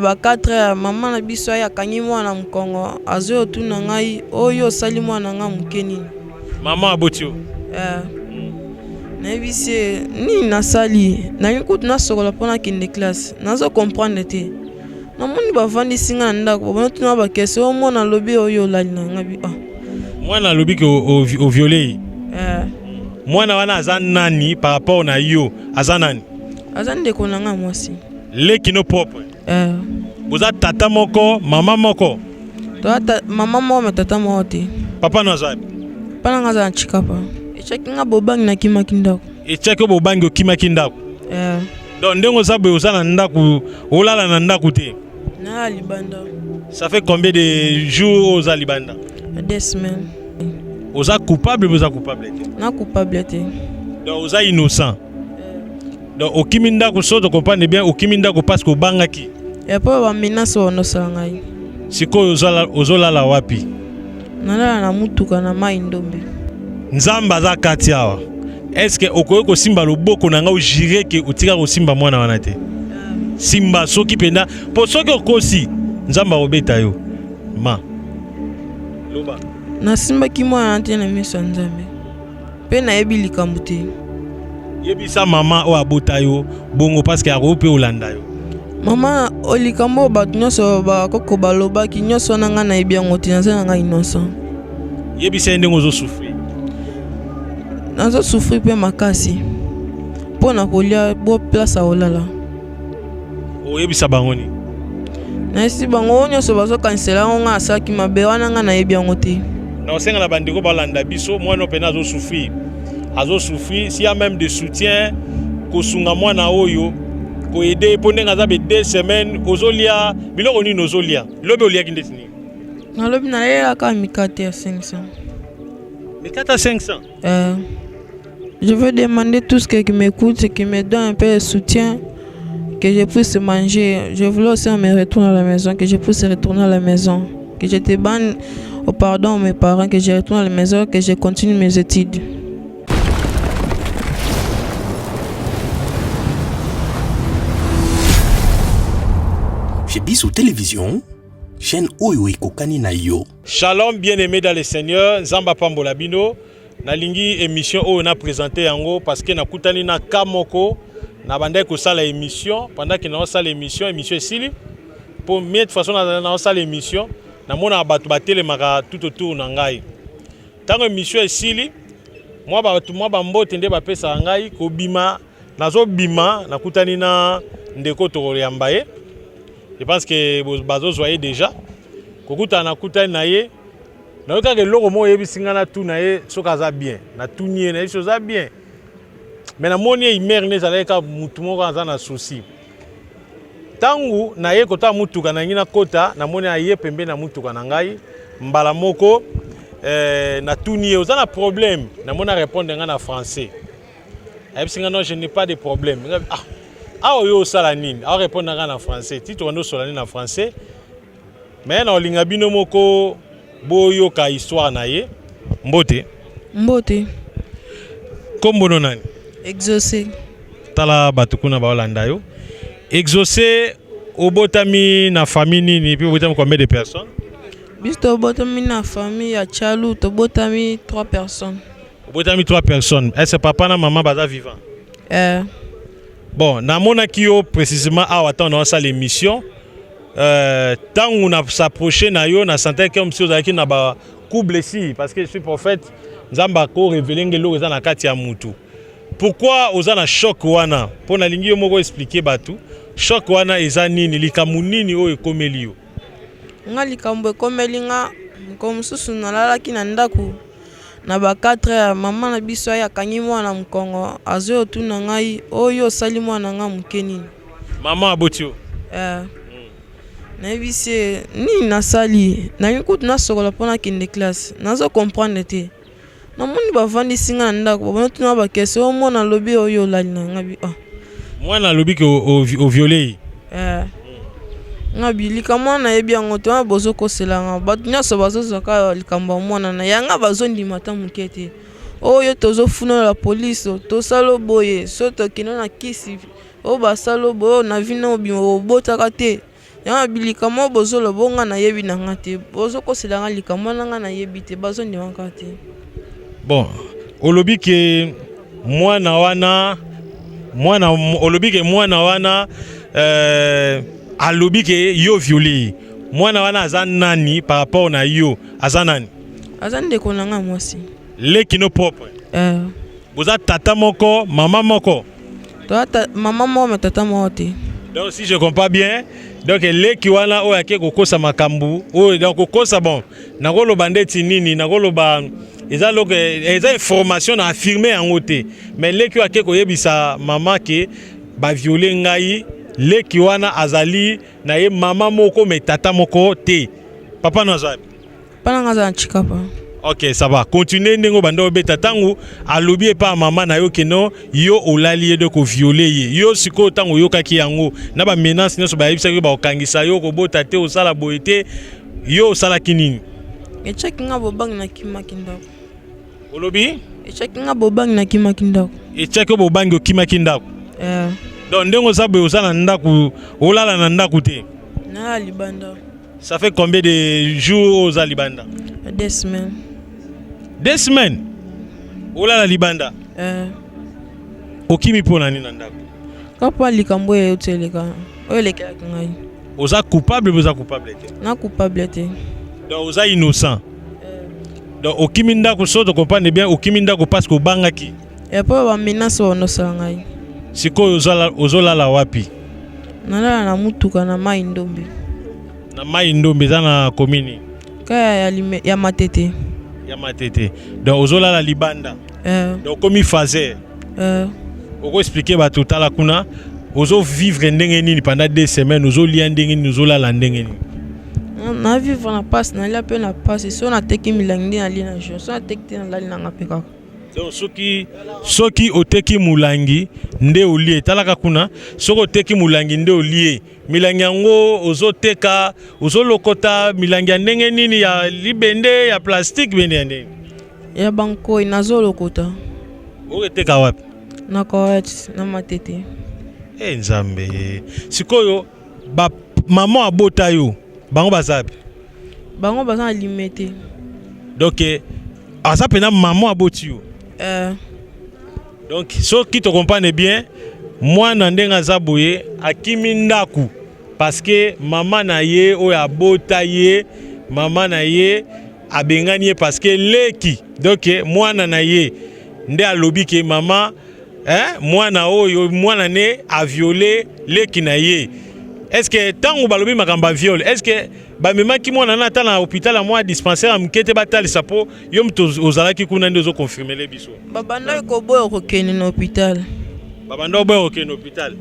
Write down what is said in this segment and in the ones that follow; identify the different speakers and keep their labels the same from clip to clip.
Speaker 1: Ba 4 heures maman na biso ya kangi mwana mkongo azo tuna ngai oyo sali mwana nga mukeni.
Speaker 2: Maman abotio.
Speaker 1: Na bise ni na sali na yikutu na sokola pona kinde classe nazo comprendre te. Na moni ba vandi singa ndako ba tuna ba kese o mwana lobi oyo lali na ngabi
Speaker 2: Mwana lobi ke o violé. Mwana wana aza nani par rapport na yo aza nani?
Speaker 1: Aza ndeko na nga mwasi.
Speaker 2: Lekino propre. Boza tata moko, mama moko.
Speaker 1: Mama moko tata moko te.
Speaker 2: Papa no aza.
Speaker 1: Pana nga za chikapa. Echaki nga bobangi na kima kindako.
Speaker 2: Echaki bobangi okima kindako. Donc ndenge ozabe ozala ndako, olala na ndako te.
Speaker 1: Na libanda.
Speaker 2: Ça fait combien de jours oza libanda?
Speaker 1: 2 semaines.
Speaker 2: Oza coupable, boza coupable te.
Speaker 1: Na coupable te.
Speaker 2: Donc oza innocent. Donc okimi ndako soto comprendre bien okimi ndako parce que obangaki.
Speaker 1: Ya po ba menace wono sangai.
Speaker 2: Siko ozolala wapi?
Speaker 1: Nalala na mutuka na mai ndombe.
Speaker 2: Nzamba za kati awa. Est-ce que okoyo ko simba loboko na nga o jire ke otika ko simba mwana wana te? Simba soki penda po soki okosi nzamba obeta yo. Ma. Loba.
Speaker 1: Na simba ki mwana te na miso nzambe. Pe na yebi likambo te.
Speaker 2: Yebisa mama o abota yo bongo parce que akope olanda yo.
Speaker 1: Mama olikambo batu nyonso bakoko balobaki nyonso na nga na yebi yango te naza na nga innocent.
Speaker 2: Yebisa ndenge ozo souffrir.
Speaker 1: Nazo souffrir pe makasi. Pona kolia bo place olala.
Speaker 2: O yebisa bangoni.
Speaker 1: Na esi bango nyonso bazo kansela nga asaki mabe wana nga na yebi yango te.
Speaker 2: Na osenga na bandeko balanda biso mwana pena azo souffrir. Azo souffrir s'il y a même des soutiens kosunga mwana oyo ko aider pour ndenga za be 2 semaines ozolia biloko ni nozolia lobe olia kindetini
Speaker 1: na lobi na lela ka mikate ya 500
Speaker 2: mikate à 500
Speaker 1: je veux demander tout ce qui m'écoute qui me donne un peu de soutien que je puisse manger. Je voulais aussi me retourner à la maison, que je puisse retourner à la maison, que je te banne au pardon mes parents, que je retourne à la maison, que je continue mes études.
Speaker 3: Bisou Télévision, chaîne Oyo Kokani na yo.
Speaker 2: Shalom bien-aimé dans le Seigneur, Zamba Pambola Bino. Nalingi émission Oyo na présenté yango parce que na kutani na kamoko na bande ko sala émission pendant que na sala émission esili pour mieux de façon na sala émission na mona batu batele maka tout autour na ngai. Tango émission esili moi ba mbote nde ba pesa ngai ko bima nazo bima na kutani na ndeko to yambaye. Je pense que vous voyez déjà. Kokuta na kuta na ye. Na yoka ke loko mo yebi singa na tout na ye sokaza bien. Na tout nie na yeso za bien. Mais na moni imer ne zala ka mutu moko aza na souci. Tangu na ye kota mutuka na ngina kota na moni aye pembe na mutuka na ngai mbala moko na tout nie oza na problème. Na mona répondre nga na français. Ayebi singa non je n'ai pas de problème. Ah yo sala nini a répondre en français titre ndo solani na français mais na olinga bino moko boyo ka histoire na ye mbote kombono nani
Speaker 1: exaucé
Speaker 2: tala batukuna ba Holanda yo exaucé obotami na famille nini puis obotami combien de personnes
Speaker 1: bisto obotami na famille ya Chalu to botami 3 personnes
Speaker 2: obotami 3 personnes est-ce papa na maman baza vivant Bon, na mona kio précisément à attendre dans l'émission. Tant on a s'approché na yo na santé comme si ozaki na ba coup blessé parce que je suis prophète nzamba ko révéler ngelo za na kati ya mutu. Pourquoi ozana choc wana? Pour na lingi yo moko expliquer batu. Choc wana eza nini likamu nini o ekomeli yo?
Speaker 1: Nga likambo ekomeli nga comme susu na lalaki na ndako. Na ba 4 heures maman na biso ya kangi mwana mkongo azo tuna ngai oyo sali mwana nga mukeni.
Speaker 2: Maman abotio.
Speaker 1: Na bise ni na sali na yikutu na sokola pona kinde classe nazo comprendre te. Na moni ba vandi singa ndako ba tuna ba kese o mwana lobi oyo lali na ngabi
Speaker 2: Mwana lobi ke o violé.
Speaker 1: Ngabi likambo na yebi yango te bozo kosela nga batu nyonso bazozoka likambo mwana na yanga bazondima ta mukete oyo tozofuna la police tosalo boye soto kino na kisi o basalo boye na vino bimo botaka te ya bilikamo bozolo bonga na yebi na ngate bozo ko selanga likamo nanga na yebi te bazo ndi wankate.
Speaker 2: Bon, olobi ke mwana wana alobi ke yo violé. Mwana wana azan nani par rapport na yo azan nani?
Speaker 1: Azan de konanga mwasi.
Speaker 2: Leki no propre. Boza tata moko, maman moko.
Speaker 1: Maman moko mais tata moko te.
Speaker 2: Donc si je comprends bien, donc leki wana o yake kokosa makambu, o donc kokosa bon. Nakolo bandeti nini, nakolo ba eza loke eza information na affirmer en côté. Mais leki yake koyebisa maman ke ba violer ngai, leki wana azali na ye maman moko mais tata moko te. Papa nazabi.
Speaker 1: Pana ngaza chikapa.
Speaker 2: Ok, ça va. Continuez ndengo bando beta tangu alobi pa maman na yo keno yo olali de ko violer ye. Yo siko tangu yo kaki yango na ba menace nso ba yebisa ko ba okangisa yo ko bota te osala boyete yo osala kinini.
Speaker 1: Echeki nga bobang na kima kindako.
Speaker 2: Olobi?
Speaker 1: Echeki nga bobang na kima kindako.
Speaker 2: Echeki bobang yo kima kindako. Donc ndengo zabe osala ndaku olala na ndaku te.
Speaker 1: Na libanda.
Speaker 2: Ça fait combien de jours aux Alibanda?
Speaker 1: 2 semaines.
Speaker 2: 2 semaines? Ola la Libanda? Okimi pona nini ndako?
Speaker 1: Kapa likambo ya yoteleka. Oyeleka ngai.
Speaker 2: Oza coupable ou oza coupable te?
Speaker 1: Na coupable te.
Speaker 2: Donc oza innocent. Donc okimi ndako so to comprendre bien okimi ndako parce que bangaki.
Speaker 1: Et pas ba menace ono ngai.
Speaker 2: Siko ozola la wapi?
Speaker 1: Nala na mutuka na mai ndombe.
Speaker 2: Na mai ndombe na komini.
Speaker 1: Kaya ya matete.
Speaker 2: Ya matete. Donc ozola la Libanda. Donc komi fazer. Oko expliquer ba totala kuna ozo vivre ndenge nini pendant 2 semaines ozo lia ndenge nini ozola la ndenge nini.
Speaker 1: Na vivre na passe na lia pe na passe so na teki milangi na lia na jo so na teki na lali na ngapeka.
Speaker 2: Donc soki oteki mulangi nde olie talaka kuna soko oteki mulangi nde olie milangi yango ozoteka ozolokota milangi ya ndenge nini ya libende ya plastique bende ya ndenge
Speaker 1: ya banko inazolokota
Speaker 2: oketeka wapi
Speaker 1: na kawat na matete
Speaker 2: nzambe sikoyo ba maman abota yo bango bazabi limité donc asa pena maman aboti yo. Donc, ce qui te comprenne bien, moi, Nandenga Zaboye, akimi ndaku, parce que maman na ye, oya bota ye, maman na ye, abengani parce que leki, donc moi na ye, nde alobi ke maman, moi na oyo, moi na ne a violé leki na ye. Est-ce que tant ou balobi makamba viol, est-ce que ba mema ki mwana na tala hôpital moi dispensaire amkete batali sapo yom to ozala ki kuna ndezo confirmer le biso
Speaker 1: babanda ko boyo ko kene na hôpital
Speaker 2: babanda boyo ko kene hôpital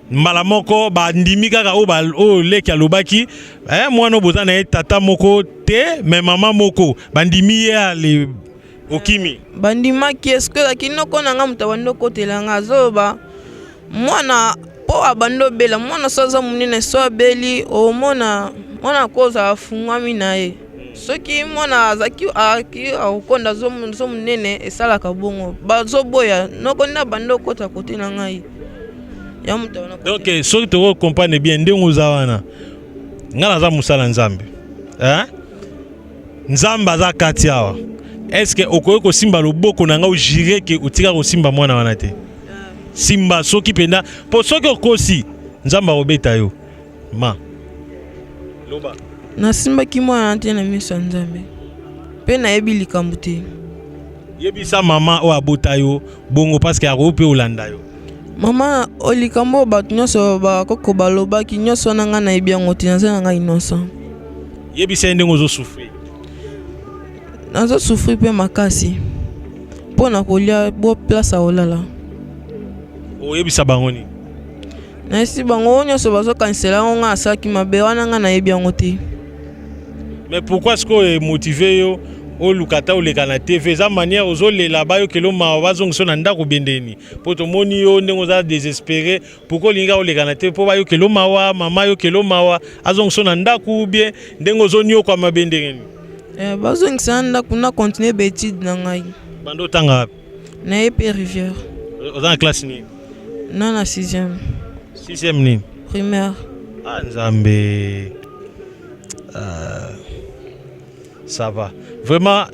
Speaker 2: mbala moko ba ndimi kaka o leki alobaki mwana bozana na tata moko te mais maman moko bandimi ya le okimi
Speaker 1: bandima ki est-ce que akino kona nga mutabando kotelanga zoba mwana po abando bela mwana soza munene so beli o mona koza afungwami naye soki mwana azaki akonda zo munene esala kabongo bazo boya nokonda bando kota kote na ngai ya mutabana.
Speaker 2: Donc soki to comprendre bien ndengo zawana ngala za musala nzambe nzamba za kati awa est-ce que okoyo ko simba loboko na nga o jire ke utika ko simba mwana wana te simba soki penda po soki okosi nzamba obeta yo ma loba
Speaker 1: na simba ki mwana te na miso nzambe pe na yebi likambo te
Speaker 2: yebisa mama o abota yo bongo parce que akope olanda yo
Speaker 1: mama olikambo bato nyonso bakoko balobaki nyonso na nga na yebi yango te naza na nga innocent
Speaker 2: yebisa ndenge ozosouffrir
Speaker 1: nazosouffrir pe makasi mpo na kolia bo place olala
Speaker 2: oyebisa bango ni
Speaker 1: nayesi bango nyonso bazokanisela yango nga asalaki mabe wana nga nayebi yango te.
Speaker 2: Mais pourquoi est-ce que motivé yo olukata oleka na TV eza manière ozolela bayo kelo ma bazongso na ndako bendeni po tomoni yo ndenge oza désespéré pourquoi olinga oleka na TV po bayo kelo mawa mama yo kelo mawa azongso na ndako bien ndenge ozonio kwa mabendeni
Speaker 1: bazongisa na ndako na continuer bétude na ngai
Speaker 2: bando tanga
Speaker 1: na yepe rivière
Speaker 2: oza na classe ni
Speaker 1: non na 6e
Speaker 2: ni
Speaker 1: primaire
Speaker 2: Ah, Nzambe. Ça va. Vraiment,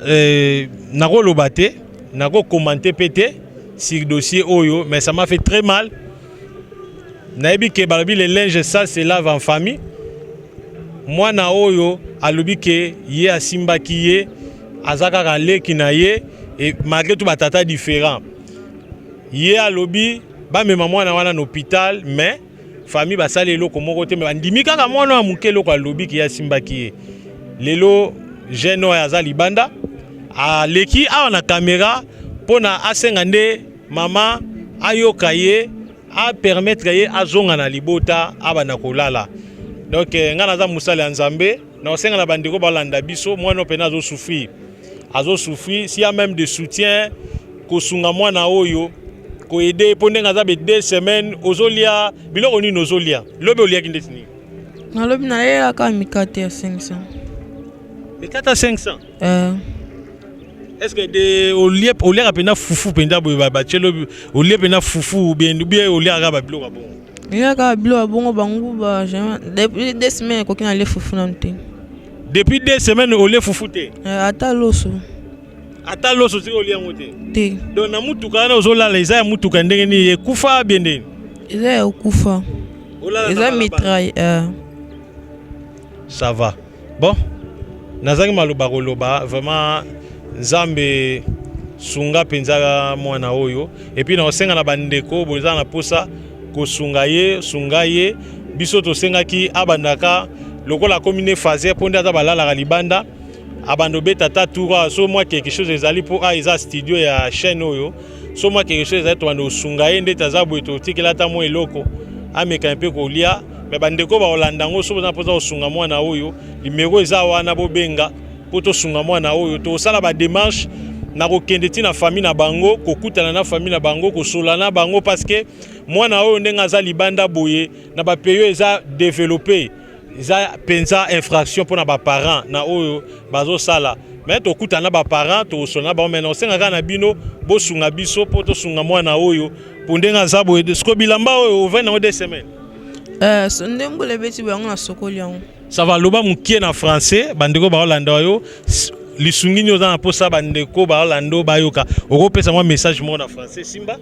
Speaker 2: nako lobate, nako commenter pété sur le dossier Oyo, mais ça m'a fait très mal. Naebi ke balobi le linge sale se lave en famille. Moi na Oyo alobi ke ye asimba ki ye azaka kale kinaye et malgré tout batata différent. Ye alobi ba me maman na wana hôpital mais famille basale eloko moko te mais ndimi kaka mwana muke loko alobi ki asimba ki ye. Lelo jeune oyo aza libanda aleki awa na caméra pona asenga nde mama ayoka ye a permettre ye azonga na libota abana kolala. Donc nga naza musala nzambe na osenga na bandeko balanda biso mwana pena azo souffrir. Azo souffrir s'il y a même de soutien kosunga mwana oyo ko aider pona nga za be 2 semaines ozolia biloko ni nozolia. Lobe olia kindesini.
Speaker 1: Na lobi na lela ka mikate ya 500.
Speaker 2: Mikate à 500. Est-ce que de au lieu apena fufu penda boy ba chelo au lieu pena fufu bien au lieu aga ba biloko bon.
Speaker 1: Il y a ka biloko bon bangu ba depuis 2 semaines ko kina le fufu nanté.
Speaker 2: Depuis 2 semaines au lieu fufu te.
Speaker 1: Ata loso.
Speaker 2: Ata loso ti au lieu ngote.
Speaker 1: Te.
Speaker 2: Donc na mutuka na ozola la isa mutuka ndenge ni kufa bien ndenge.
Speaker 1: Isa kufa. Isa mitraille.
Speaker 2: Ça va. Bon. Nazaki maloba koloba vraiment Nzambe sunga penza mwana oyo et puis na osenga na bandeko boza na posa ko sunga ye biso to senga ki abandaka lokola commune phase ponda za balala libanda abando beta tatura so moi quelque chose ezali pour aiza studio ya chaîne oyo so moi quelque chose ezali to bando sunga ye ndeta za boeto tikela ta mo eloko ameka mpe ko lia mais bandeko ba Holanda ngo so na posa osunga mwana oyo limero eza wana bobenga poto sunga mwana oyo to sala ba démarche na kokende ti na famille na bango kokutana na famille na bango kosola na bango parce que mwana oyo ndenga za libanda boye na ba peyo eza développer eza penza infraction pour na ba parents na oyo bazo sala mais to kutana ba parents to sola ba mais non senga na bino bo sunga biso poto sunga mwana oyo pondenga za boye sko bilamba oyo 20 na 2 semaines.
Speaker 1: Ndembo le beti bango na sokoli yango.
Speaker 2: Ça va loba mukie na français bandeko ba Holanda yo lisungi nyo za na posa bandeko ba Holanda ba yoka. Oko pesa moi message mo na français Simba.